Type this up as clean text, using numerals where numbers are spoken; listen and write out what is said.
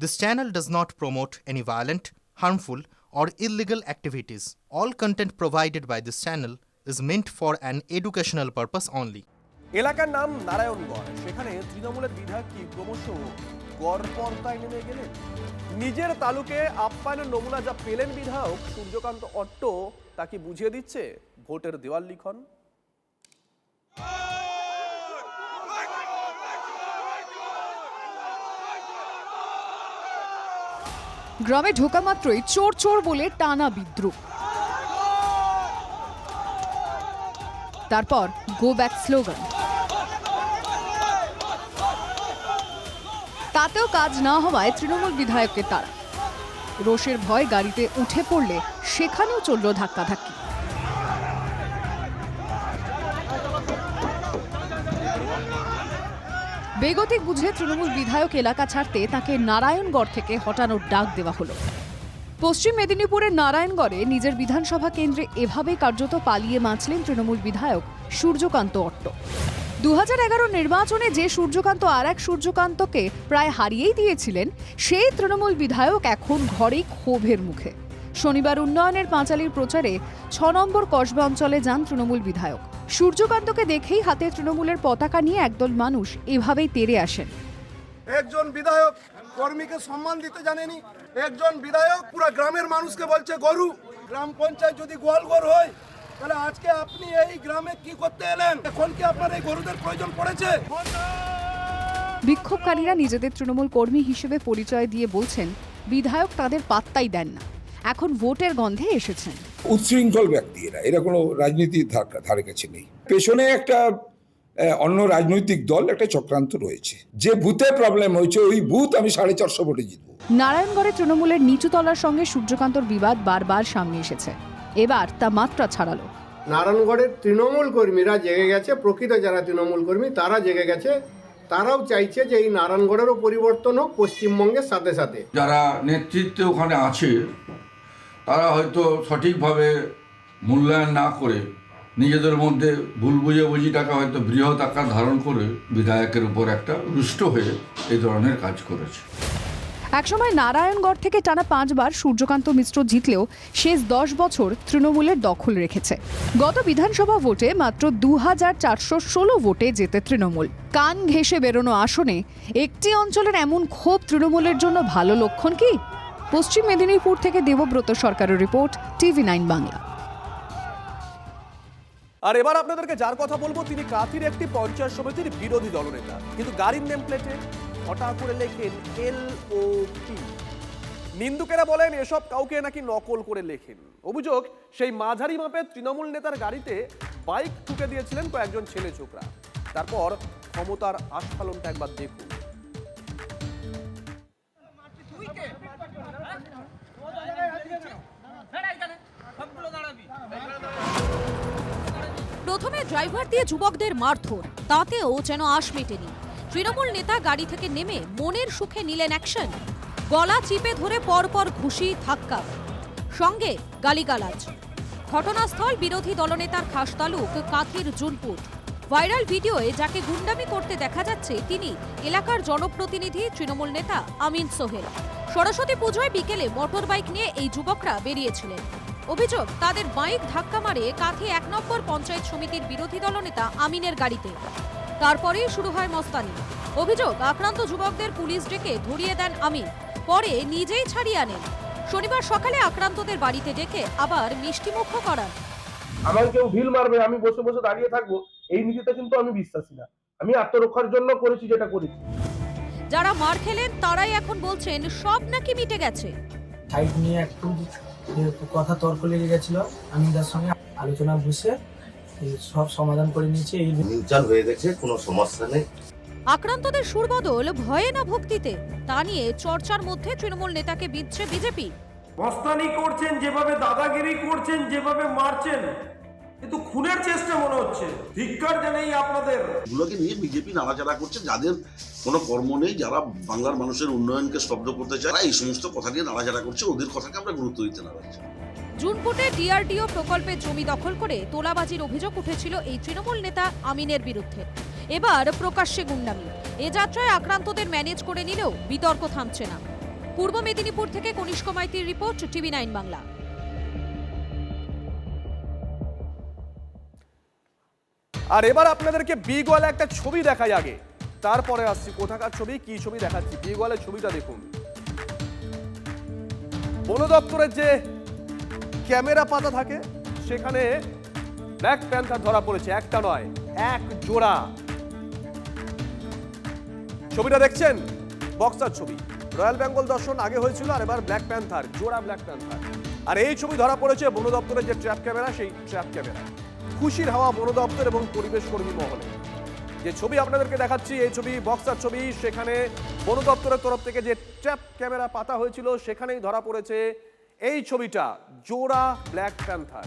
This channel does not promote any violent, harmful, or illegal activities. All content provided by this channel is meant for an educational purpose only. এলাকার নাম নারায়ণগড়। সেখানে তৃণমূলের বিধায়ক কি ক্রমশ গড়পড়তায় নেমে গেলেন? নিজের তালুকে আপ্যায়নের নমুনা যা পেলেন বিধায়ক সূর্যকান্ত অট্ট তাকে বুঝিয়ে দিচ্ছে ভোটের দেওয়াল লিখন। গ্রামে ঢোকা মাত্রই চোর চোর বলে টানা বিদ্রুপ, তারপর গো ব্যাক স্লোগান। তাতেও কাজ না হওয়ায় তৃণমূল বিধায়ককে তাড়া। রোষের ভয় গাড়িতে উঠে পড়লে সেখানেও চলল ধাক্কাধাক্কি। বেগতিক বুঝে তৃণমূল বিধায়ক এলাকা ছাড়তে তাকে নারায়ণগড় থেকে হটানোর ডাক দেওয়া হলো। পশ্চিম মেদিনীপুরের নারায়ণগড়ে নিজের বিধানসভা কেন্দ্রে এভাবেই কার্যত পালিয়ে বাঁচলেন তৃণমূল বিধায়ক সূর্যকান্ত অট্ট। 2011 নির্বাচনে যে সূর্যকান্ত আর এক সূর্যকান্তকে প্রায় হারিয়েই দিয়েছিলেন, সেই তৃণমূল বিধায়ক এখন ঘরেই ক্ষোভের মুখে। শনিবার উন্নয়নের পাঁচালীর প্রচারে 6 নম্বর কসবা অঞ্চলে যান তৃণমূল বিধায়ক। সূর্যকান্তকে দেখেই হাতে তৃণমূলের পতাকা নিয়ে একদল মানুষ এভাবেই তেড়ে আসেন। একজন বিধায়ক কর্মীকে সম্মান দিতে জানেনি, একজন বিধায়ক পুরো গ্রামের মানুষকে বলছে গরু। গ্রাম পঞ্চায়েত যদি গোয়াল গরু হয়, তাহলে আজকে আপনি এই গ্রামে কি করতে এলেন? এখন কি আপনার এই গরুদের প্রয়োজন পড়েছে? বিক্ষোভকারীরা নিজেদের তৃণমূল কর্মী হিসেবে পরিচয় দিয়ে বলছেন বিধায়ক তাদের পাত্তাই দেন না, এখন ভোটের গন্ধে এসেছেন। উচ্ছৃঙ্খল ব্যক্তি এরা কোনো রাজনীতির ধারে কাছে নেই। পেছনে একটা অন্য রাজনৈতিক দল একটা চক্রান্ত রয়েছে। যে বুথে প্রবলেম হয়েছে ওই বুথ আমি 450 ভোটে জিতবো। নারায়ণগড়ে তৃণমূলের নিচুতলার সঙ্গে সূর্যকান্তর বিবাদ বারবার সামনে এসেছে, এবার তা মাত্রা ছাড়ালো। নারায়ণগড়ের তৃণমূল কর্মীরা জেগে গেছে, প্রকৃত যারা তৃণমূল কর্মী তারা জেগে গেছে। তারাও চাইছে যে এই নারায়ণগড়েরও পরিবর্তন হোক পশ্চিমবঙ্গের সাথে সাথে। যারা নেতৃত্বে ওখানে আছে তারা হয়তো সঠিকভাবে মূল্যায়ন না করে নিজেদের মধ্যে ভুল বুঝাবুঝিটাকে হয়তো বৃহৎ আকার ধারণ করে বিধায়কের উপর একটা রুষ্ট হয়ে এই ধরনের কাজ করেছে। একসময় নারায়ণগড় থেকে টানা 5 বার সূর্যকান্ত মিশ্র জিতলেও শেষ 10 বছর তৃণমূলের দখল রেখেছে। গত বিধানসভা ভোটে মাত্র 2416 ভোটে জেতে তৃণমূল। কান ঘেঁষে বেরোনো আসনে একটি অঞ্চলের এমন ক্ষোভ তৃণমূলের জন্য ভালো লক্ষণ কি? পশ্চিম মেদিনীপুর থেকে দেবব্রত সরকারের রিপোর্ট, TV9 বাংলা। আর এবার আপনাদেরকে যার কথা বলবো তিনি কাঁথির একটি পঞ্চায়েত সমিতির বিরোধী দলনেতা, কিন্তু গাড়ির নেম প্লেটে হঠাৎ করে লেখেন LOP। নিন্দুকেরা বলেন এসব কাউকে নাকি নকল করে লেখেন। অভিযোগ সেই মাঝারি মাপের তৃণমূল নেতার গাড়িতে বাইক ঠুকে দিয়েছিলেন কয়েকজন ছেলে ছোকরা। তারপর ক্ষমতার আস্ফালনটা একবার দেখুন। প্রথমে ড্রাইভার দিয়ে যুবকদের মারধর, তাতেও যেন আশ মেটেনি। তৃণমূল নেতা গাড়ি থেকে নেমে মনের সুখে নিলেন অ্যাকশন। গলা চিপে ধরে পরপর ঘুষি ধাক্কা, সঙ্গে গালিগালাজ। ঘটনাস্থল বিরোধী দলনেতার খাসতালুক কাঁথির জুনপুট। ভাইরাল ভিডিওয়ে যাকে গুন্ডামি করতে দেখা যাচ্ছে তিনি এলাকার জনপ্রতিনিধি তৃণমূল নেতা আমিন সোহেল। সরস্বতী পুজোয় বিকেলে মোটর বাইক নিয়ে এই যুবকরা বেরিয়েছিলেন। অভিযোগ তাদের বাইক ধাক্কা মারে কাঁথি 1 নম্বর পঞ্চায়েত সমিতির বিরোধী দলনেতা আমিনের গাড়িতে। তারপরেই শুরু হয় মস্তানি। অভিযোগ আক্রান্ত যুবকদের পুলিশ ডেকে ধরিয়ে দেন আমিন, পরে নিজেই ছাড়িয়ে আনেন। শনিবার সকালে আক্রান্তদের বাড়িতে ডেকে আবার মিষ্টিমুখ করান। আমার কেউ ঢিল মারবে আমি বসে বসে দাঁড়িয়ে থাকবো, এই নীতিতে কিন্তু আমি বিশ্বাসী না। আমি আত্মরক্ষার জন্য করেছি যেটা করেছি। যারা মার খেলেন তারাই এখন বলছেন সব নাকি মিটে গেছে। সাইড নিয়ে একটু কথা তর্ক লেগে গেছিল, আমি তার সঙ্গে আলোচনা বসে সব সমাধান করে নিয়েছি। এই নিউট্রাল হয়ে গেছে, কোনো সমস্যা নেই। আক্রান্তদের সুরবদল ভয়ে না ভক্তিতে, তা নিয়ে চর্চার মধ্যে তৃণমূল নেতাকে বিঁধছে বিজেপি। মস্তানি করছেন, যেভাবে দাদাগিরি করছেন, যেভাবে মারছেন, কিন্তু খুনের চেষ্টা মনে হচ্ছে। ধিক্কার জানাই আপনাদের। এগুলোকে নিয়ে বিজেপি নাড়াচাড়া করছে, যাদের কোনো কর্ম নেই, যারা বাংলার মানুষের উন্নয়নকে স্তব্ধ করতে চায়, এই সমস্ত কথা নিয়ে নাড়াচাড়া করছে। ওদের কথাকে আমরা গুরুত্ব দিতে না পারছি। জুনপুটে ডিআরডিও প্রকল্পের জমি দখল করে তোলাবাজির অভিযোগ উঠেছিল এই তৃণমূল নেতা আমিনের বিরুদ্ধে। এবার প্রকাশ্যে গুন্ডামি। এ যাত্রায় আক্রান্তদের ম্যানেজ করে নিলেও বিতর্ক থামছে না। পূর্ব মেদিনীপুর থেকে কনিষ্ক মাইতির রিপোর্ট, টিভি 9 বাংলা। আর এবার আপনাদেরকে বিগওয়ালে একটা ছবি দেখাই আগে, তারপরে আসছি কোথাকার ছবি, কি ছবি দেখাচ্ছি। বিগওয়ালের ছবিটা দেখুন। বন দপ্তরের যে ক্যামেরা পাতা থাকে সেখানে ব্ল্যাক প্যান্থার ধরা পড়েছে, একটা নয়, এক জোড়া। ছবিটা দেখছেন, বক্সার ছবি। রয়্যাল বেঙ্গল দর্শন আগে হয়েছিল, আর এবার ব্ল্যাক প্যান্থার, জোড়া ব্ল্যাক প্যান্থার। আর এই ছবি ধরা পড়েছে বন দপ্তরের যে ট্র্যাপ ক্যামেরা, সেই ট্র্যাপ ক্যামেরা। খুশির হাওয়া বন দপ্তর এবং পরিবেশ কর্মী মহলে। যে ছবি আপনাদেরকে দেখাচ্ছি, এই ছবি বক্সার ছবি। সেখানে বন দপ্তরের তরফ থেকে যে ট্র্যাপ ক্যামেরা পাতা হয়েছিল সেখানেই ধরা পড়েছে এই ছবিটা, জোড়া ব্ল্যাক প্যান্থার।